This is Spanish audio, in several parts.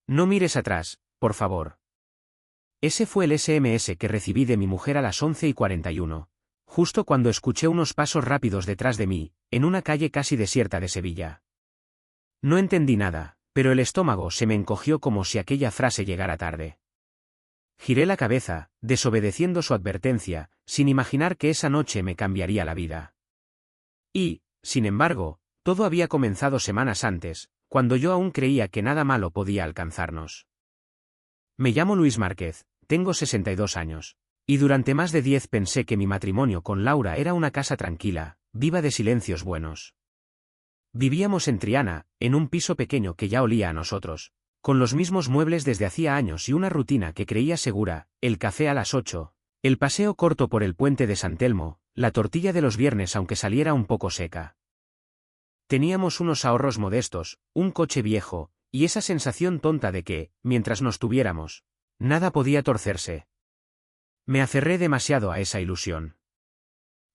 No mires atrás, por favor. Ese fue el SMS que recibí de mi mujer a las 11:41, justo cuando escuché unos pasos rápidos detrás de mí, en una calle casi desierta de Sevilla. No entendí nada, pero el estómago se me encogió como si aquella frase llegara tarde. Giré la cabeza, desobedeciendo su advertencia, sin imaginar que esa noche me cambiaría la vida. Y, sin embargo, todo había comenzado semanas antes, cuando yo aún creía que nada malo podía alcanzarnos. Me llamo Luis Márquez, tengo 62 años, y durante más de 10 pensé que mi matrimonio con Laura era una casa tranquila, viva de silencios buenos. Vivíamos en Triana, en un piso pequeño que ya olía a nosotros, con los mismos muebles desde hacía años y una rutina que creía segura, el café a las 8, el paseo corto por el puente de San Telmo, la tortilla de los viernes aunque saliera un poco seca. Teníamos unos ahorros modestos, un coche viejo, y esa sensación tonta de que, mientras nos tuviéramos, nada podía torcerse. Me aferré demasiado a esa ilusión.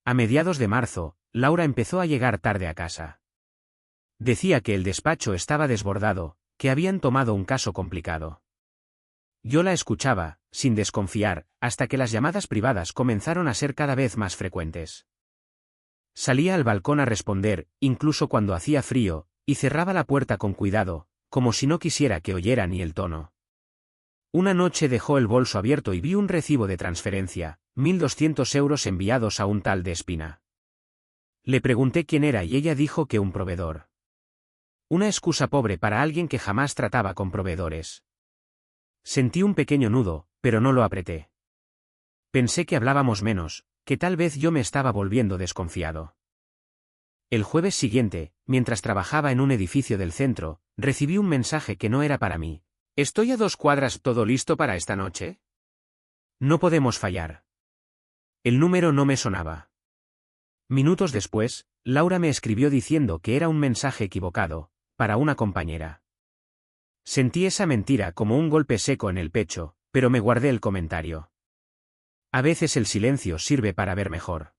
A mediados de marzo, Laura empezó a llegar tarde a casa. Decía que el despacho estaba desbordado, que habían tomado un caso complicado. Yo la escuchaba, sin desconfiar, hasta que las llamadas privadas comenzaron a ser cada vez más frecuentes. Salía al balcón a responder, incluso cuando hacía frío, y cerraba la puerta con cuidado, como si no quisiera que oyera ni el tono. Una noche dejó el bolso abierto y vi un recibo de transferencia, 1.200 euros enviados a un tal de Espina. Le pregunté quién era y ella dijo que un proveedor. Una excusa pobre para alguien que jamás trataba con proveedores. Sentí un pequeño nudo, pero no lo apreté. Pensé que hablábamos menos, que tal vez yo me estaba volviendo desconfiado. El jueves siguiente, mientras trabajaba en un edificio del centro, recibí un mensaje que no era para mí. ¿Estoy a 2 cuadras, todo listo para esta noche? No podemos fallar. El número no me sonaba. Minutos después, Laura me escribió diciendo que era un mensaje equivocado, para una compañera. Sentí esa mentira como un golpe seco en el pecho, pero me guardé el comentario. A veces el silencio sirve para ver mejor.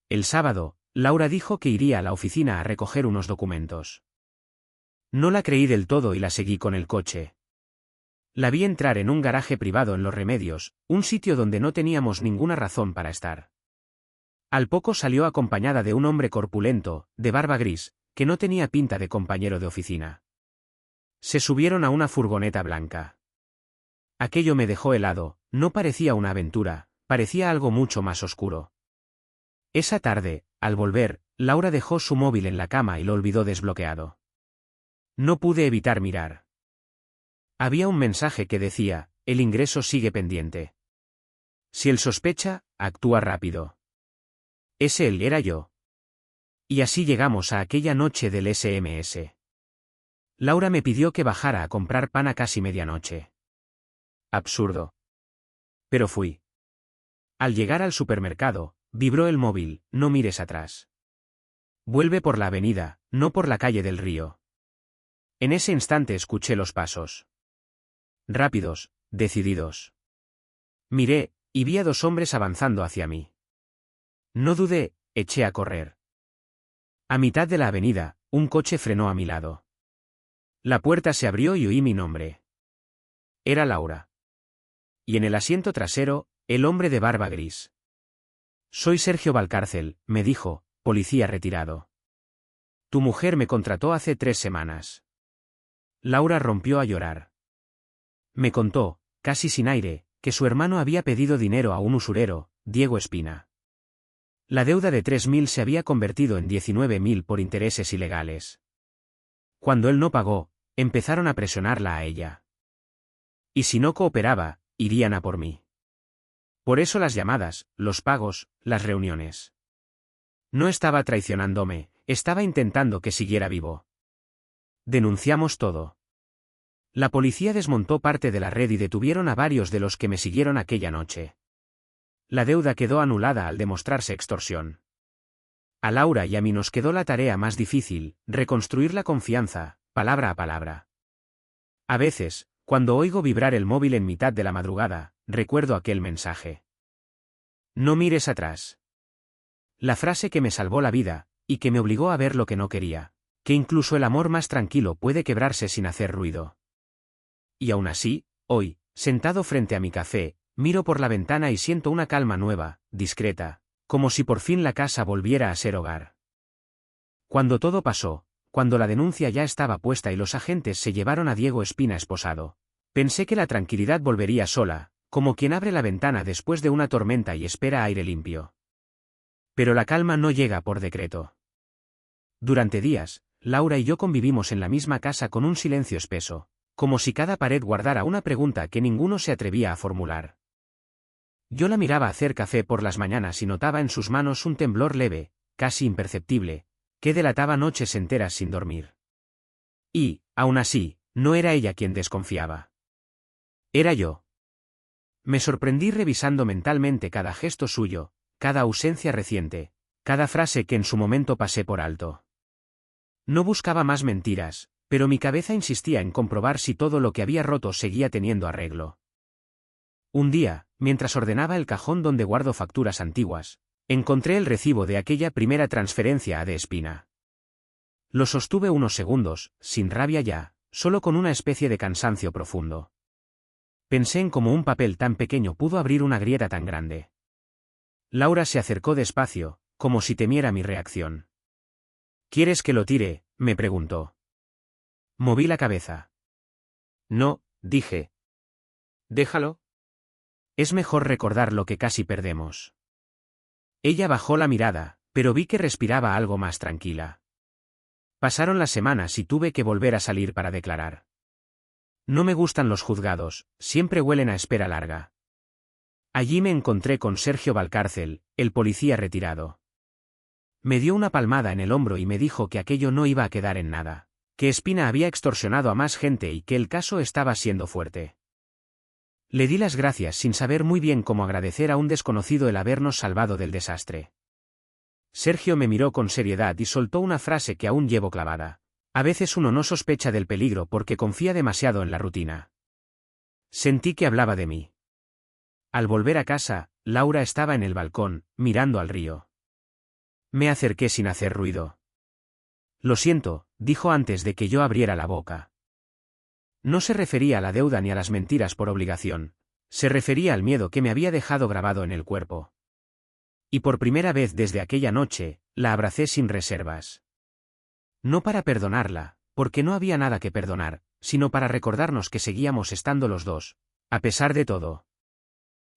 El sábado, Laura dijo que iría a la oficina a recoger unos documentos. No la creí del todo y la seguí con el coche. La vi entrar en un garaje privado en Los Remedios, un sitio donde no teníamos ninguna razón para estar. Al poco salió acompañada de un hombre corpulento, de barba gris, que no tenía pinta de compañero de oficina. Se subieron a una furgoneta blanca. Aquello me dejó helado, no parecía una aventura, parecía algo mucho más oscuro. Esa tarde, al volver, Laura dejó su móvil en la cama y lo olvidó desbloqueado. No pude evitar mirar. Había un mensaje que decía, el ingreso sigue pendiente. Si él sospecha, actúa rápido. Ese él era yo. Y así llegamos a aquella noche del SMS. Laura me pidió que bajara a comprar pan a casi medianoche. Absurdo. Pero fui. Al llegar al supermercado, vibró el móvil, no mires atrás. Vuelve por la avenida, no por la calle del río. En ese instante escuché los pasos. Rápidos, decididos. Miré, y vi a 2 hombres avanzando hacia mí. No dudé, eché a correr. A mitad de la avenida, un coche frenó a mi lado. La puerta se abrió y oí mi nombre. Era Laura. Y en el asiento trasero, el hombre de barba gris. Soy Sergio Valcárcel, me dijo, policía retirado. Tu mujer me contrató hace 3 semanas. Laura rompió a llorar. Me contó, casi sin aire, que su hermano había pedido dinero a un usurero, Diego Espina. La deuda de 3.000 se había convertido en 19.000 por intereses ilegales. Cuando él no pagó, empezaron a presionarla a ella. Y si no cooperaba, irían a por mí. Por eso las llamadas, los pagos, las reuniones. No estaba traicionándome, estaba intentando que siguiera vivo. Denunciamos todo. La policía desmontó parte de la red y detuvieron a varios de los que me siguieron aquella noche. La deuda quedó anulada al demostrarse extorsión. A Laura y a mí nos quedó la tarea más difícil, reconstruir la confianza, palabra a palabra. A veces, cuando oigo vibrar el móvil en mitad de la madrugada, recuerdo aquel mensaje. No mires atrás. La frase que me salvó la vida, y que me obligó a ver lo que no quería, que incluso el amor más tranquilo puede quebrarse sin hacer ruido. Y aún así, hoy, sentado frente a mi café, miro por la ventana y siento una calma nueva, discreta, como si por fin la casa volviera a ser hogar. Cuando todo pasó, cuando la denuncia ya estaba puesta y los agentes se llevaron a Diego Espina esposado, pensé que la tranquilidad volvería sola, como quien abre la ventana después de una tormenta y espera aire limpio. Pero la calma no llega por decreto. Durante días, Laura y yo convivimos en la misma casa con un silencio espeso, como si cada pared guardara una pregunta que ninguno se atrevía a formular. Yo la miraba hacer café por las mañanas y notaba en sus manos un temblor leve, casi imperceptible, que delataba noches enteras sin dormir. Y, aún así, no era ella quien desconfiaba. Era yo. Me sorprendí revisando mentalmente cada gesto suyo, cada ausencia reciente, cada frase que en su momento pasé por alto. No buscaba más mentiras, pero mi cabeza insistía en comprobar si todo lo que había roto seguía teniendo arreglo. Un día, mientras ordenaba el cajón donde guardo facturas antiguas, encontré el recibo de aquella primera transferencia a De Espina. Lo sostuve unos segundos, sin rabia ya, solo con una especie de cansancio profundo. Pensé en cómo un papel tan pequeño pudo abrir una grieta tan grande. Laura se acercó despacio, como si temiera mi reacción. ¿Quieres que lo tire?, me preguntó. Moví la cabeza. No, dije. Déjalo. Es mejor recordar lo que casi perdemos. Ella bajó la mirada, pero vi que respiraba algo más tranquila. Pasaron las semanas y tuve que volver a salir para declarar. No me gustan los juzgados, siempre huelen a espera larga. Allí me encontré con Sergio Valcárcel, el policía retirado. Me dio una palmada en el hombro y me dijo que aquello no iba a quedar en nada, que Espina había extorsionado a más gente y que el caso estaba siendo fuerte. Le di las gracias sin saber muy bien cómo agradecer a un desconocido el habernos salvado del desastre. Sergio me miró con seriedad y soltó una frase que aún llevo clavada. A veces uno no sospecha del peligro porque confía demasiado en la rutina. Sentí que hablaba de mí. Al volver a casa, Laura estaba en el balcón, mirando al río. Me acerqué sin hacer ruido. Lo siento, dijo antes de que yo abriera la boca. No se refería a la deuda ni a las mentiras por obligación, se refería al miedo que me había dejado grabado en el cuerpo. Y por primera vez desde aquella noche, la abracé sin reservas. No para perdonarla, porque no había nada que perdonar, sino para recordarnos que seguíamos estando los dos, a pesar de todo.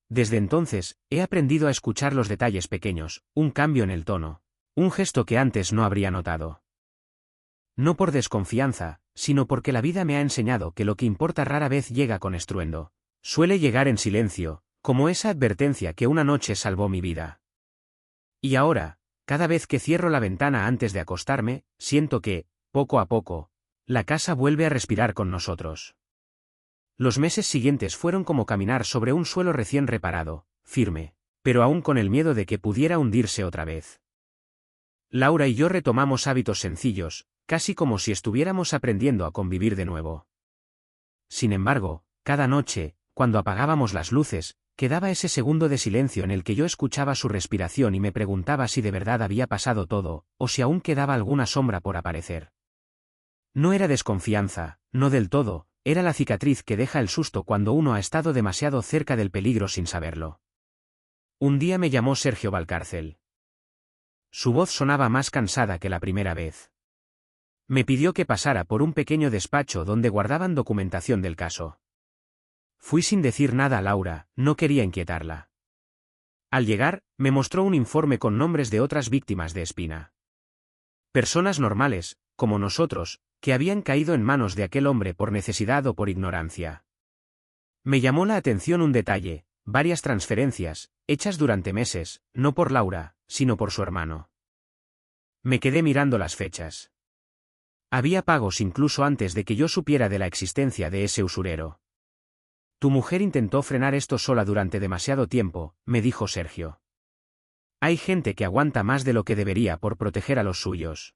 Desde entonces, he aprendido a escuchar los detalles pequeños, un cambio en el tono, un gesto que antes no habría notado. No por desconfianza, sino porque la vida me ha enseñado que lo que importa rara vez llega con estruendo, suele llegar en silencio, como esa advertencia que una noche salvó mi vida. Y ahora, cada vez que cierro la ventana antes de acostarme, siento que, poco a poco, la casa vuelve a respirar con nosotros. Los meses siguientes fueron como caminar sobre un suelo recién reparado, firme, pero aún con el miedo de que pudiera hundirse otra vez. Laura y yo retomamos hábitos sencillos, casi como si estuviéramos aprendiendo a convivir de nuevo. Sin embargo, cada noche, cuando apagábamos las luces, quedaba ese segundo de silencio en el que yo escuchaba su respiración y me preguntaba si de verdad había pasado todo, o si aún quedaba alguna sombra por aparecer. No era desconfianza, no del todo, era la cicatriz que deja el susto cuando uno ha estado demasiado cerca del peligro sin saberlo. Un día me llamó Sergio Valcárcel. Su voz sonaba más cansada que la primera vez. Me pidió que pasara por un pequeño despacho donde guardaban documentación del caso. Fui sin decir nada a Laura, no quería inquietarla. Al llegar, me mostró un informe con nombres de otras víctimas de Espina. Personas normales, como nosotros, que habían caído en manos de aquel hombre por necesidad o por ignorancia. Me llamó la atención un detalle, varias transferencias, hechas durante meses, no por Laura, sino por su hermano. Me quedé mirando las fechas. Había pagos incluso antes de que yo supiera de la existencia de ese usurero. Tu mujer intentó frenar esto sola durante demasiado tiempo, me dijo Sergio. Hay gente que aguanta más de lo que debería por proteger a los suyos.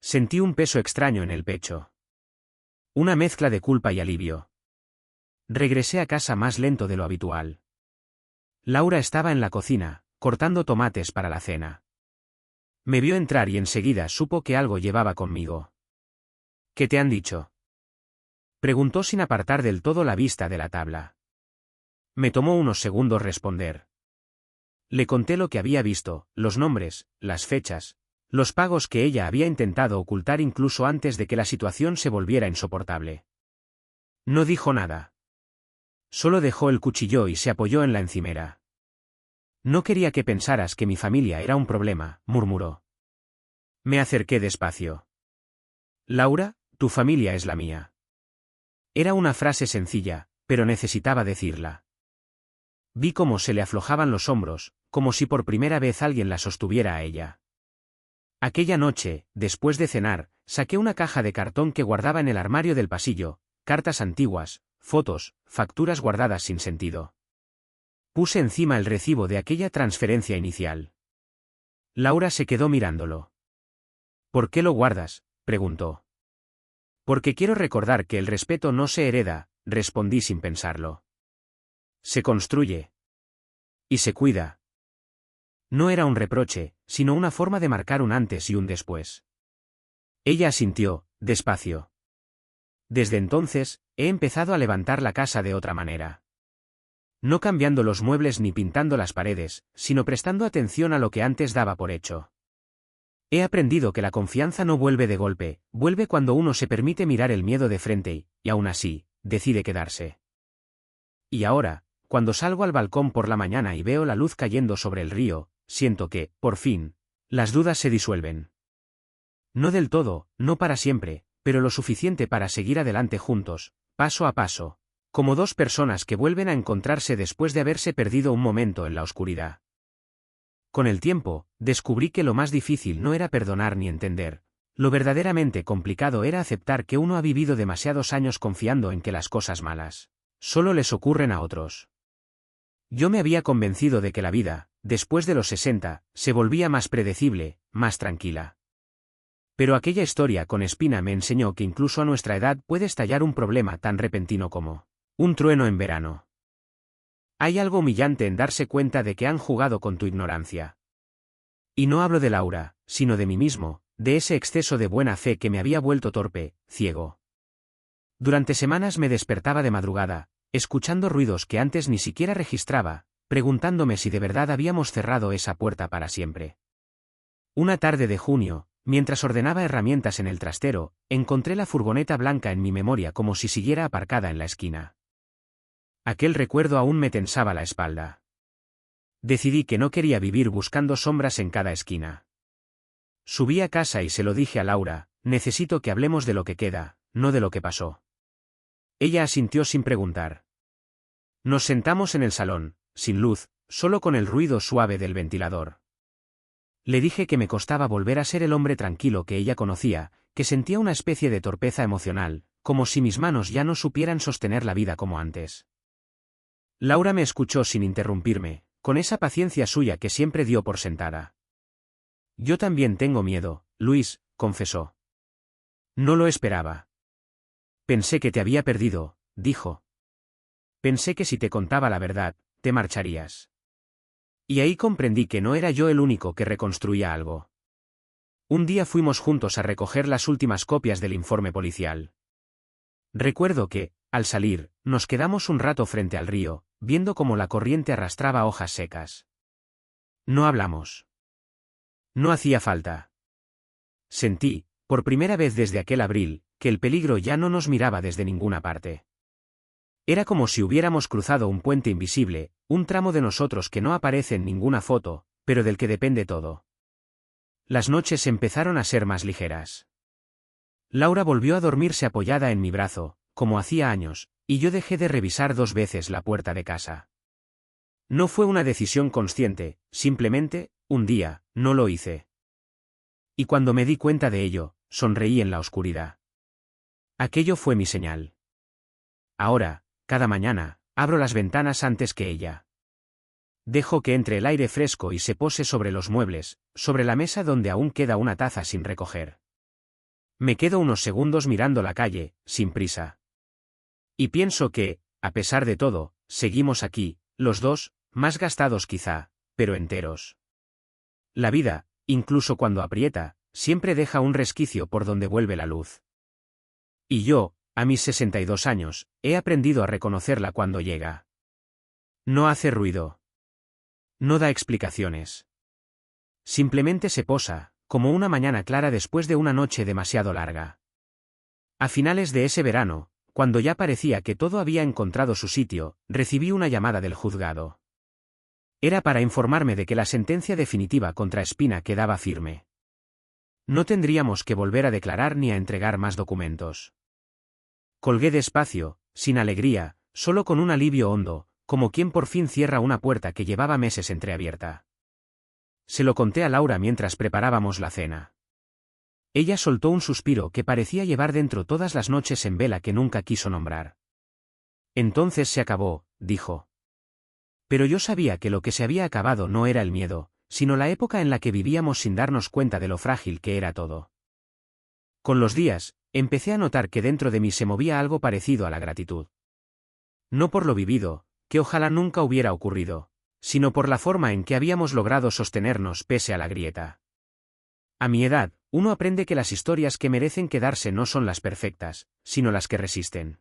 Sentí un peso extraño en el pecho. Una mezcla de culpa y alivio. Regresé a casa más lento de lo habitual. Laura estaba en la cocina, cortando tomates para la cena. Me vio entrar y enseguida supo que algo llevaba conmigo. ¿Qué te han dicho? Preguntó sin apartar del todo la vista de la tabla. Me tomó unos segundos responder. Le conté lo que había visto, los nombres, las fechas, los pagos que ella había intentado ocultar incluso antes de que la situación se volviera insoportable. No dijo nada. Solo dejó el cuchillo y se apoyó en la encimera. No quería que pensaras que mi familia era un problema, murmuró. Me acerqué despacio. Laura, tu familia es la mía. Era una frase sencilla, pero necesitaba decirla. Vi cómo se le aflojaban los hombros, como si por primera vez alguien la sostuviera a ella. Aquella noche, después de cenar, saqué una caja de cartón que guardaba en el armario del pasillo, cartas antiguas, fotos, facturas guardadas sin sentido. Puse encima el recibo de aquella transferencia inicial. Laura se quedó mirándolo. ¿Por qué lo guardas?, preguntó. Porque quiero recordar que el respeto no se hereda, respondí sin pensarlo. Se construye. Y se cuida. No era un reproche, sino una forma de marcar un antes y un después. Ella asintió, despacio. Desde entonces, he empezado a levantar la casa de otra manera. No cambiando los muebles ni pintando las paredes, sino prestando atención a lo que antes daba por hecho. He aprendido que la confianza no vuelve de golpe, vuelve cuando uno se permite mirar el miedo de frente y aún así, decide quedarse. Y ahora, cuando salgo al balcón por la mañana y veo la luz cayendo sobre el río, siento que, por fin, las dudas se disuelven. No del todo, no para siempre, pero lo suficiente para seguir adelante juntos, paso a paso, como dos personas que vuelven a encontrarse después de haberse perdido un momento en la oscuridad. Con el tiempo, descubrí que lo más difícil no era perdonar ni entender. Lo verdaderamente complicado era aceptar que uno ha vivido demasiados años confiando en que las cosas malas solo les ocurren a otros. Yo me había convencido de que la vida, después de los 60, se volvía más predecible, más tranquila. Pero aquella historia con espina me enseñó que incluso a nuestra edad puede estallar un problema tan repentino como un trueno en verano. Hay algo humillante en darse cuenta de que han jugado con tu ignorancia. Y no hablo de Laura, sino de mí mismo, de ese exceso de buena fe que me había vuelto torpe, ciego. Durante semanas me despertaba de madrugada, escuchando ruidos que antes ni siquiera registraba, preguntándome si de verdad habíamos cerrado esa puerta para siempre. Una tarde de junio, mientras ordenaba herramientas en el trastero, encontré la furgoneta blanca en mi memoria como si siguiera aparcada en la esquina. Aquel recuerdo aún me tensaba la espalda. Decidí que no quería vivir buscando sombras en cada esquina. Subí a casa y se lo dije a Laura, necesito que hablemos de lo que queda, no de lo que pasó. Ella asintió sin preguntar. Nos sentamos en el salón, sin luz, solo con el ruido suave del ventilador. Le dije que me costaba volver a ser el hombre tranquilo que ella conocía, que sentía una especie de torpeza emocional, como si mis manos ya no supieran sostener la vida como antes. Laura me escuchó sin interrumpirme, con esa paciencia suya que siempre dio por sentada. Yo también tengo miedo, Luis, confesó. No lo esperaba. Pensé que te había perdido, dijo. Pensé que si te contaba la verdad, te marcharías. Y ahí comprendí que no era yo el único que reconstruía algo. Un día fuimos juntos a recoger las últimas copias del informe policial. Recuerdo que, al salir, nos quedamos un rato frente al río, viendo cómo la corriente arrastraba hojas secas. No hablamos. No hacía falta. Sentí, por primera vez desde aquel abril, que el peligro ya no nos miraba desde ninguna parte. Era como si hubiéramos cruzado un puente invisible, un tramo de nosotros que no aparece en ninguna foto, pero del que depende todo. Las noches empezaron a ser más ligeras. Laura volvió a dormirse apoyada en mi brazo, como hacía años, y yo dejé de revisar 2 veces la puerta de casa. No fue una decisión consciente, simplemente, un día, no lo hice. Y cuando me di cuenta de ello, sonreí en la oscuridad. Aquello fue mi señal. Ahora, cada mañana, abro las ventanas antes que ella. Dejo que entre el aire fresco y se pose sobre los muebles, sobre la mesa donde aún queda una taza sin recoger. Me quedo unos segundos mirando la calle, sin prisa. Y pienso que, a pesar de todo, seguimos aquí, los dos, más gastados quizá, pero enteros. La vida, incluso cuando aprieta, siempre deja un resquicio por donde vuelve la luz. Y yo, A mis 62 años, he aprendido a reconocerla cuando llega. No hace ruido. No da explicaciones. Simplemente se posa, como una mañana clara después de una noche demasiado larga. A finales de ese verano, cuando ya parecía que todo había encontrado su sitio, recibí una llamada del juzgado. Era para informarme de que la sentencia definitiva contra Espina quedaba firme. No tendríamos que volver a declarar ni a entregar más documentos. Colgué despacio, sin alegría, solo con un alivio hondo, como quien por fin cierra una puerta que llevaba meses entreabierta. Se lo conté a Laura mientras preparábamos la cena. Ella soltó un suspiro que parecía llevar dentro todas las noches en vela que nunca quiso nombrar. Entonces se acabó, dijo. Pero yo sabía que lo que se había acabado no era el miedo, sino la época en la que vivíamos sin darnos cuenta de lo frágil que era todo. Con los días, empecé a notar que dentro de mí se movía algo parecido a la gratitud. No por lo vivido, que ojalá nunca hubiera ocurrido, sino por la forma en que habíamos logrado sostenernos pese a la grieta. A mi edad, uno aprende que las historias que merecen quedarse no son las perfectas, sino las que resisten.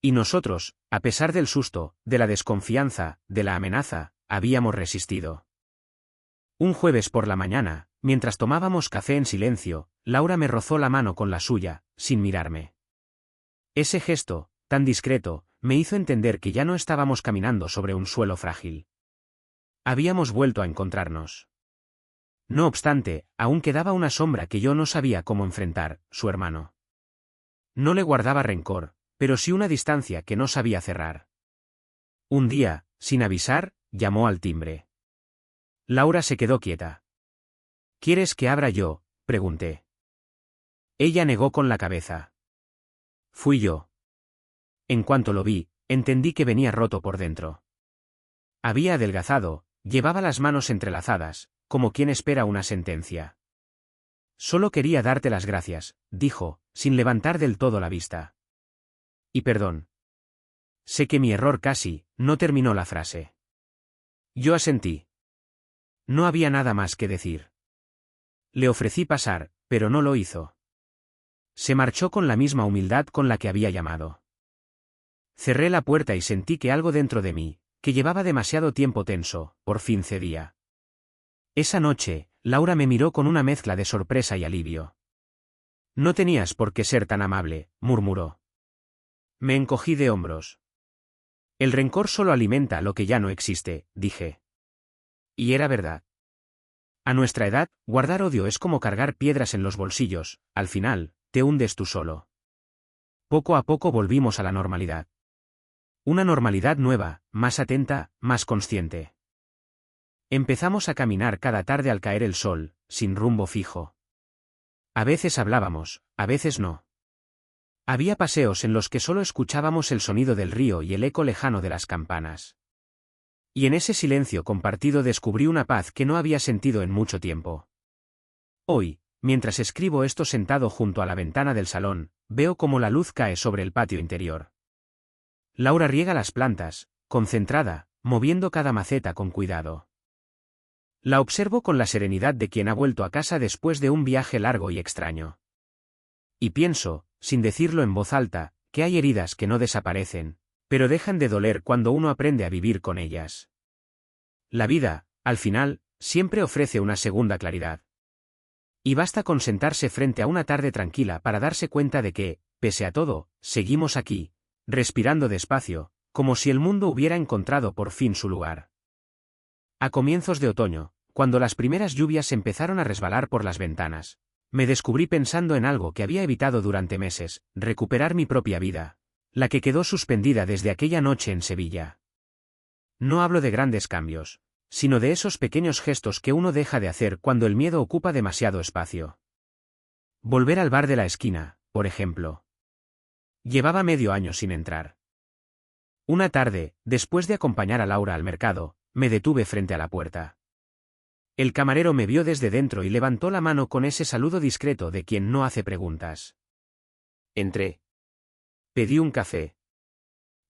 Y nosotros, a pesar del susto, de la desconfianza, de la amenaza, habíamos resistido. Un jueves por la mañana, mientras tomábamos café en silencio, Laura me rozó la mano con la suya, sin mirarme. Ese gesto, tan discreto, me hizo entender que ya no estábamos caminando sobre un suelo frágil. Habíamos vuelto a encontrarnos. No obstante, aún quedaba una sombra que yo no sabía cómo enfrentar, su hermano. No le guardaba rencor, pero sí una distancia que no sabía cerrar. Un día, sin avisar, llamó al timbre. Laura se quedó quieta. ¿Quieres que abra yo?, pregunté. Ella negó con la cabeza. Fui yo. En cuanto lo vi, entendí que venía roto por dentro. Había adelgazado, llevaba las manos entrelazadas, como quien espera una sentencia. Solo quería darte las gracias, dijo, sin levantar del todo la vista. Y perdón. Sé que mi error casi, no terminó la frase. Yo asentí. No había nada más que decir. Le ofrecí pasar, pero no lo hizo. Se marchó con la misma humildad con la que había llamado. Cerré la puerta y sentí que algo dentro de mí, que llevaba demasiado tiempo tenso, por fin cedía. Esa noche, Laura me miró con una mezcla de sorpresa y alivio. No tenías por qué ser tan amable, murmuró. Me encogí de hombros. El rencor solo alimenta lo que ya no existe, dije. Y era verdad. A nuestra edad, guardar odio es como cargar piedras en los bolsillos, al final, te hundes tú solo. Poco a poco volvimos a la normalidad. Una normalidad nueva, más atenta, más consciente. Empezamos a caminar cada tarde al caer el sol, sin rumbo fijo. A veces hablábamos, a veces no. Había paseos en los que solo escuchábamos el sonido del río y el eco lejano de las campanas. Y en ese silencio compartido descubrí una paz que no había sentido en mucho tiempo. Hoy, mientras escribo esto sentado junto a la ventana del salón, veo cómo la luz cae sobre el patio interior. Laura riega las plantas, concentrada, moviendo cada maceta con cuidado. La observo con la serenidad de quien ha vuelto a casa después de un viaje largo y extraño. Y pienso, sin decirlo en voz alta, que hay heridas que no desaparecen, pero dejan de doler cuando uno aprende a vivir con ellas. La vida, al final, siempre ofrece una segunda claridad. Y basta con sentarse frente a una tarde tranquila para darse cuenta de que, pese a todo, seguimos aquí, respirando despacio, como si el mundo hubiera encontrado por fin su lugar. A comienzos de otoño, cuando las primeras lluvias empezaron a resbalar por las ventanas, me descubrí pensando en algo que había evitado durante meses, recuperar mi propia vida, la que quedó suspendida desde aquella noche en Sevilla. No hablo de grandes cambios, sino de esos pequeños gestos que uno deja de hacer cuando el miedo ocupa demasiado espacio. Volver al bar de la esquina, por ejemplo. Llevaba medio año sin entrar. Una tarde, después de acompañar a Laura al mercado, me detuve frente a la puerta. El camarero me vio desde dentro y levantó la mano con ese saludo discreto de quien no hace preguntas. Entré. Pedí un café.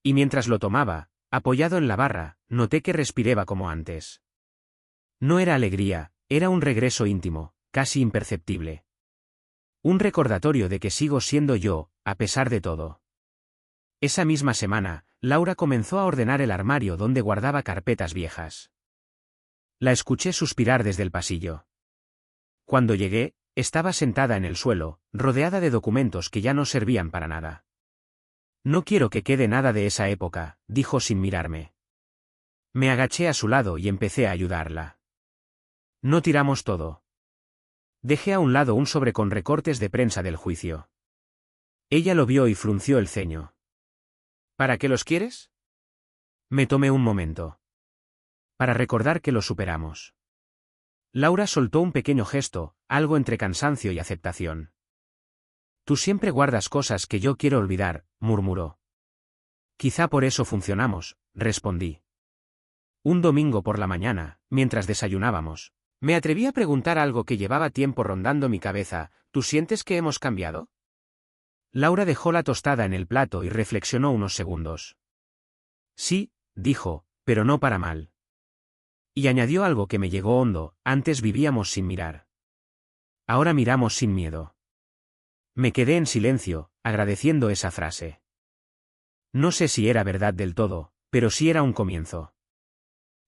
Y mientras lo tomaba, apoyado en la barra, noté que respiraba como antes. No era alegría, era un regreso íntimo, casi imperceptible. Un recordatorio de que sigo siendo yo, a pesar de todo. Esa misma semana, Laura comenzó a ordenar el armario donde guardaba carpetas viejas. La escuché suspirar desde el pasillo. Cuando llegué, estaba sentada en el suelo, rodeada de documentos que ya no servían para nada. No quiero que quede nada de esa época, dijo sin mirarme. Me agaché a su lado y empecé a ayudarla. No tiramos todo. Dejé a un lado un sobre con recortes de prensa del juicio. Ella lo vio y frunció el ceño. ¿Para qué los quieres? Me tomé un momento. Para recordar que lo superamos. Laura soltó un pequeño gesto, algo entre cansancio y aceptación. Tú siempre guardas cosas que yo quiero olvidar, murmuró. Quizá por eso funcionamos, respondí. Un domingo por la mañana, mientras desayunábamos, me atreví a preguntar algo que llevaba tiempo rondando mi cabeza. ¿Tú sientes que hemos cambiado? Laura dejó la tostada en el plato y reflexionó unos segundos. Sí, dijo, pero no para mal. Y añadió algo que me llegó hondo: antes vivíamos sin mirar. Ahora miramos sin miedo. Me quedé en silencio, agradeciendo esa frase. No sé si era verdad del todo, pero sí era un comienzo.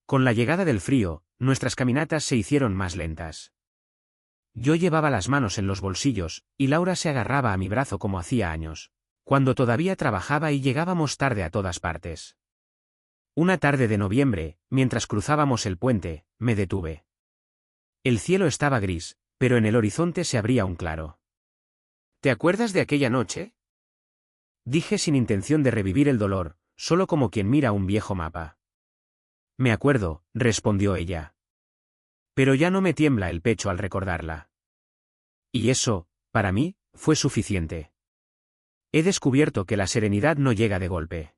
Con la llegada del frío, nuestras caminatas se hicieron más lentas. Yo llevaba las manos en los bolsillos, y Laura se agarraba a mi brazo como hacía años, cuando todavía trabajaba y llegábamos tarde a todas partes. Una tarde de noviembre, mientras cruzábamos el puente, me detuve. El cielo estaba gris, pero en el horizonte se abría un claro. ¿Te acuerdas de aquella noche? Dije sin intención de revivir el dolor, solo como quien mira un viejo mapa. Me acuerdo, respondió ella. Pero ya no me tiembla el pecho al recordarla. Y eso, para mí, fue suficiente. He descubierto que la serenidad no llega de golpe.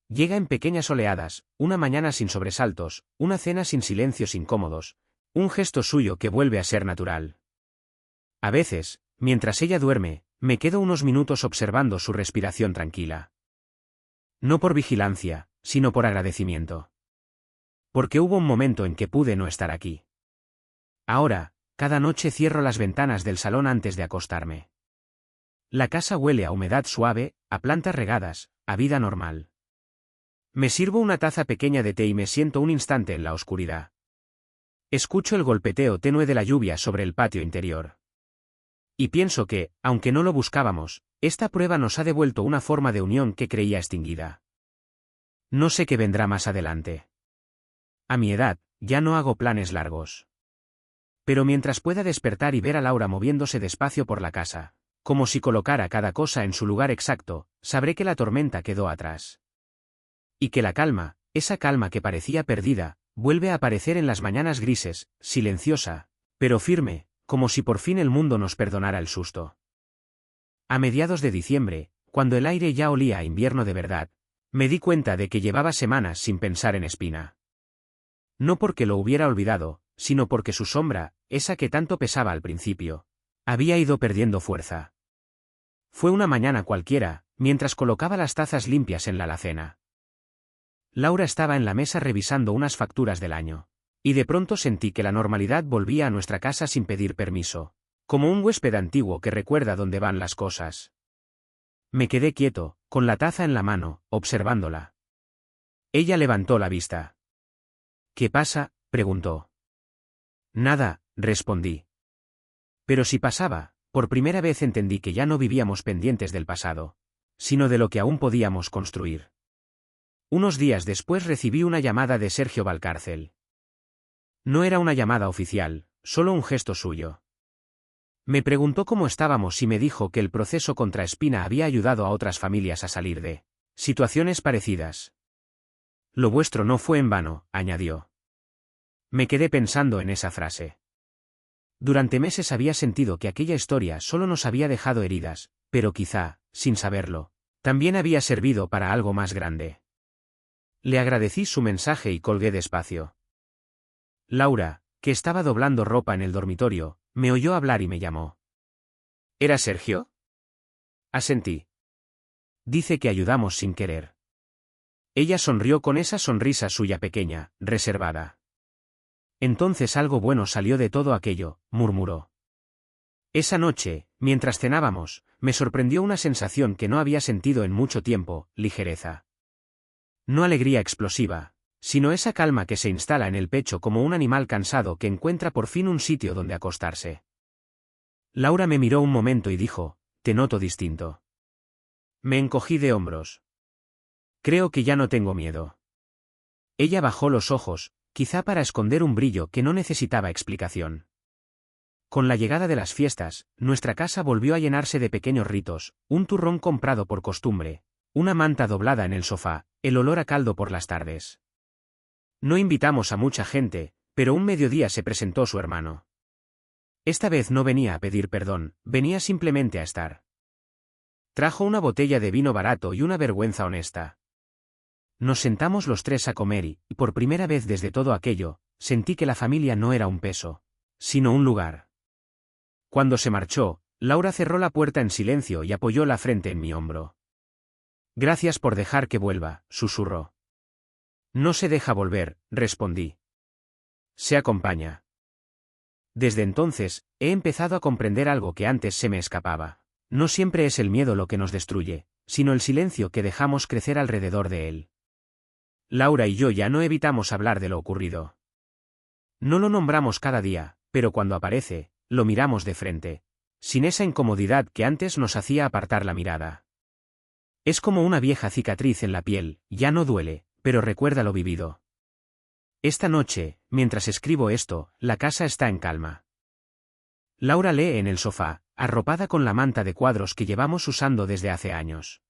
Llega en pequeñas oleadas, una mañana sin sobresaltos, una cena sin silencios incómodos, un gesto suyo que vuelve a ser natural. A veces, mientras ella duerme, me quedo unos minutos observando su respiración tranquila. No por vigilancia, sino por agradecimiento. Porque hubo un momento en que pude no estar aquí. Ahora, cada noche cierro las ventanas del salón antes de acostarme. La casa huele a humedad suave, a plantas regadas, a vida normal. Me sirvo una taza pequeña de té y me siento un instante en la oscuridad. Escucho el golpeteo tenue de la lluvia sobre el patio interior. Y pienso que, aunque no lo buscábamos, esta prueba nos ha devuelto una forma de unión que creía extinguida. No sé qué vendrá más adelante. A mi edad, ya no hago planes largos. Pero mientras pueda despertar y ver a Laura moviéndose despacio por la casa, como si colocara cada cosa en su lugar exacto, sabré que la tormenta quedó atrás. Y que la calma, esa calma que parecía perdida, vuelve a aparecer en las mañanas grises, silenciosa, pero firme, como si por fin el mundo nos perdonara el susto. A mediados de diciembre, cuando el aire ya olía a invierno de verdad, me di cuenta de que llevaba semanas sin pensar en Espina. No porque lo hubiera olvidado, sino porque su sombra, esa que tanto pesaba al principio, había ido perdiendo fuerza. Fue una mañana cualquiera, mientras colocaba las tazas limpias en la alacena. Laura estaba en la mesa revisando unas facturas del año. Y de pronto sentí que la normalidad volvía a nuestra casa sin pedir permiso, como un huésped antiguo que recuerda dónde van las cosas. Me quedé quieto, con la taza en la mano, observándola. Ella levantó la vista. ¿Qué pasa?, preguntó. Nada, respondí. Pero si pasaba, por primera vez entendí que ya no vivíamos pendientes del pasado, sino de lo que aún podíamos construir. Unos días después recibí una llamada de Sergio Valcárcel. No era una llamada oficial, solo un gesto suyo. Me preguntó cómo estábamos y me dijo que el proceso contra Espina había ayudado a otras familias a salir de situaciones parecidas. Lo vuestro no fue en vano, añadió. Me quedé pensando en esa frase. Durante meses había sentido que aquella historia solo nos había dejado heridas, pero quizá, sin saberlo, también había servido para algo más grande. Le agradecí su mensaje y colgué despacio. Laura, que estaba doblando ropa en el dormitorio, me oyó hablar y me llamó. ¿Era Sergio? Asentí. Dice que ayudamos sin querer. Ella sonrió con esa sonrisa suya pequeña, reservada. Entonces algo bueno salió de todo aquello, murmuró. Esa noche, mientras cenábamos, me sorprendió una sensación que no había sentido en mucho tiempo, ligereza. No alegría explosiva, sino esa calma que se instala en el pecho como un animal cansado que encuentra por fin un sitio donde acostarse. Laura me miró un momento y dijo, «Te noto distinto». Me encogí de hombros. Creo que ya no tengo miedo. Ella bajó los ojos, quizá para esconder un brillo que no necesitaba explicación. Con la llegada de las fiestas, nuestra casa volvió a llenarse de pequeños ritos, un turrón comprado por costumbre, una manta doblada en el sofá, el olor a caldo por las tardes. No invitamos a mucha gente, pero un mediodía se presentó su hermano. Esta vez no venía a pedir perdón, venía simplemente a estar. Trajo una botella de vino barato y una vergüenza honesta. Nos sentamos los tres a comer y, por primera vez desde todo aquello, sentí que la familia no era un peso, sino un lugar. Cuando se marchó, Laura cerró la puerta en silencio y apoyó la frente en mi hombro. «Gracias por dejar que vuelva», susurró. «No se deja volver», respondí. «Se acompaña». Desde entonces, he empezado a comprender algo que antes se me escapaba. No siempre es el miedo lo que nos destruye, sino el silencio que dejamos crecer alrededor de él. Laura y yo ya no evitamos hablar de lo ocurrido. No lo nombramos cada día, pero cuando aparece, lo miramos de frente, sin esa incomodidad que antes nos hacía apartar la mirada. Es como una vieja cicatriz en la piel, ya no duele, pero recuerda lo vivido. Esta noche, mientras escribo esto, la casa está en calma. Laura lee en el sofá, arropada con la manta de cuadros que llevamos usando desde hace años.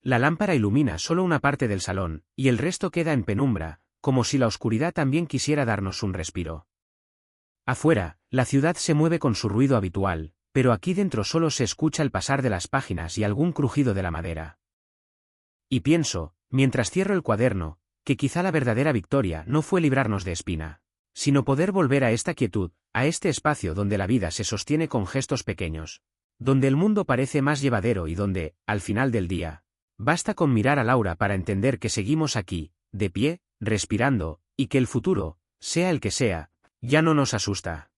La lámpara ilumina solo una parte del salón, y el resto queda en penumbra, como si la oscuridad también quisiera darnos un respiro. Afuera, la ciudad se mueve con su ruido habitual, pero aquí dentro solo se escucha el pasar de las páginas y algún crujido de la madera. Y pienso, mientras cierro el cuaderno, que quizá la verdadera victoria no fue librarnos de Espina, sino poder volver a esta quietud, a este espacio donde la vida se sostiene con gestos pequeños, donde el mundo parece más llevadero y donde, al final del día, basta con mirar a Laura para entender que seguimos aquí, de pie, respirando, y que el futuro, sea el que sea, ya no nos asusta.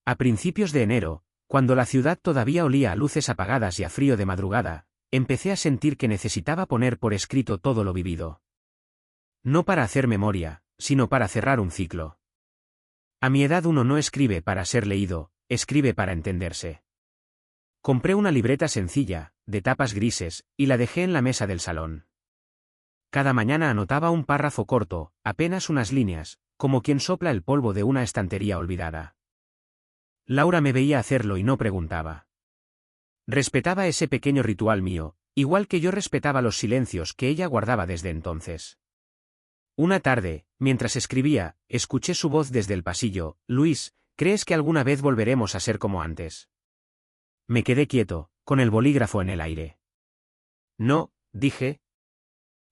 A principios de enero, cuando la ciudad todavía olía a luces apagadas y a frío de madrugada, empecé a sentir que necesitaba poner por escrito todo lo vivido. No para hacer memoria, sino para cerrar un ciclo. A mi edad uno no escribe para ser leído, escribe para entenderse. Compré una libreta sencilla, de tapas grises, y la dejé en la mesa del salón. Cada mañana anotaba un párrafo corto, apenas unas líneas, como quien sopla el polvo de una estantería olvidada. Laura me veía hacerlo y no preguntaba. Respetaba ese pequeño ritual mío, igual que yo respetaba los silencios que ella guardaba desde entonces. Una tarde, mientras escribía, escuché su voz desde el pasillo: «Luis, ¿crees que alguna vez volveremos a ser como antes?» Me quedé quieto, con el bolígrafo en el aire. «No», dije.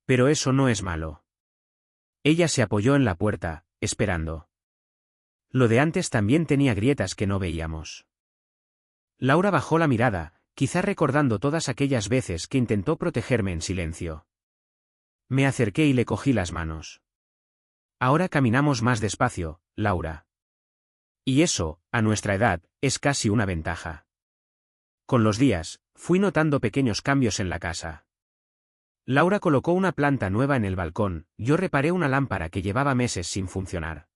«Pero eso no es malo». Ella se apoyó en la puerta, esperando. Lo de antes también tenía grietas que no veíamos. Laura bajó la mirada, quizá recordando todas aquellas veces que intentó protegerme en silencio. Me acerqué y le cogí las manos. «Ahora caminamos más despacio, Laura. Y eso, a nuestra edad, es casi una ventaja». Con los días, fui notando pequeños cambios en la casa. Laura colocó una planta nueva en el balcón, yo reparé una lámpara que llevaba meses sin funcionar.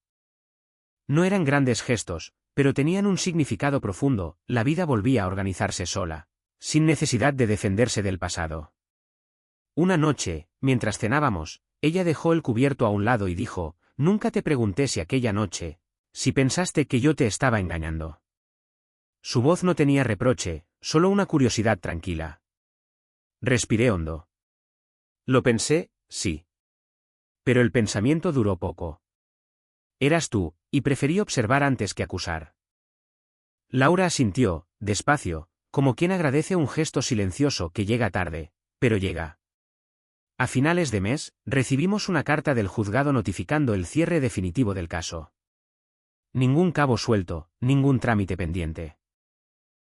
No eran grandes gestos, pero tenían un significado profundo. La vida volvía a organizarse sola, sin necesidad de defenderse del pasado. Una noche, mientras cenábamos, ella dejó el cubierto a un lado y dijo: «Nunca te pregunté si aquella noche, si pensaste que yo te estaba engañando». Su voz no tenía reproche, solo una curiosidad tranquila. Respiré hondo. Lo pensé, sí. Pero el pensamiento duró poco. Eras tú, y preferí observar antes que acusar. Laura asintió, despacio, como quien agradece un gesto silencioso que llega tarde, pero llega. A finales de mes, recibimos una carta del juzgado notificando el cierre definitivo del caso. Ningún cabo suelto, ningún trámite pendiente.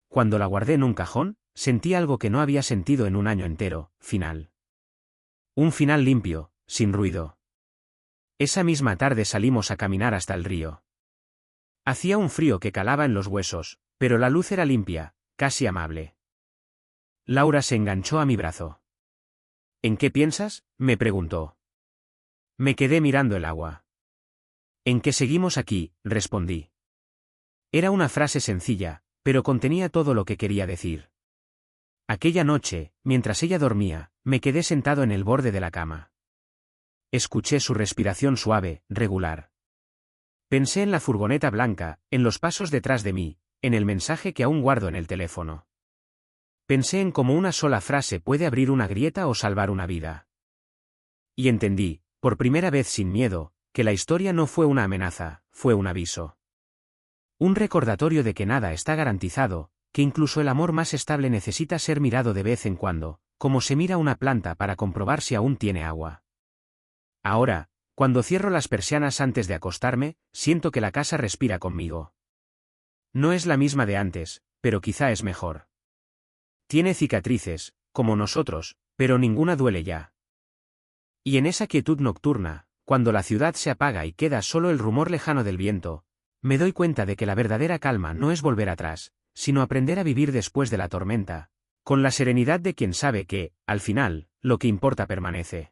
Cuando la guardé en un cajón, sentí algo que no había sentido en un año entero: final. Un final limpio, sin ruido. Esa misma tarde salimos a caminar hasta el río. Hacía un frío que calaba en los huesos, Pero la luz era limpia, casi amable. Laura se enganchó a mi brazo. ¿En qué piensas?, me preguntó. Me quedé mirando el agua. ¿En qué seguimos aquí?, respondí. Era una frase sencilla, pero contenía todo lo que quería decir. Aquella noche, mientras ella dormía, me quedé sentado en el borde de la cama. Escuché su respiración suave, regular. Pensé en la furgoneta blanca, en los pasos detrás de mí, en el mensaje que aún guardo en el teléfono. Pensé en cómo una sola frase puede abrir una grieta o salvar una vida. Y entendí, por primera vez sin miedo, que la historia no fue una amenaza, fue un aviso. Un recordatorio de que nada está garantizado, que incluso el amor más estable necesita ser mirado de vez en cuando, como se mira una planta para comprobar si aún tiene agua. Ahora, cuando cierro las persianas antes de acostarme, siento que la casa respira conmigo. No es la misma de antes, pero quizá es mejor. Tiene cicatrices, como nosotros, pero ninguna duele ya. Y en esa quietud nocturna, cuando la ciudad se apaga y queda solo el rumor lejano del viento, me doy cuenta de que la verdadera calma no es volver atrás, sino aprender a vivir después de la tormenta, con la serenidad de quien sabe que, al final, lo que importa permanece.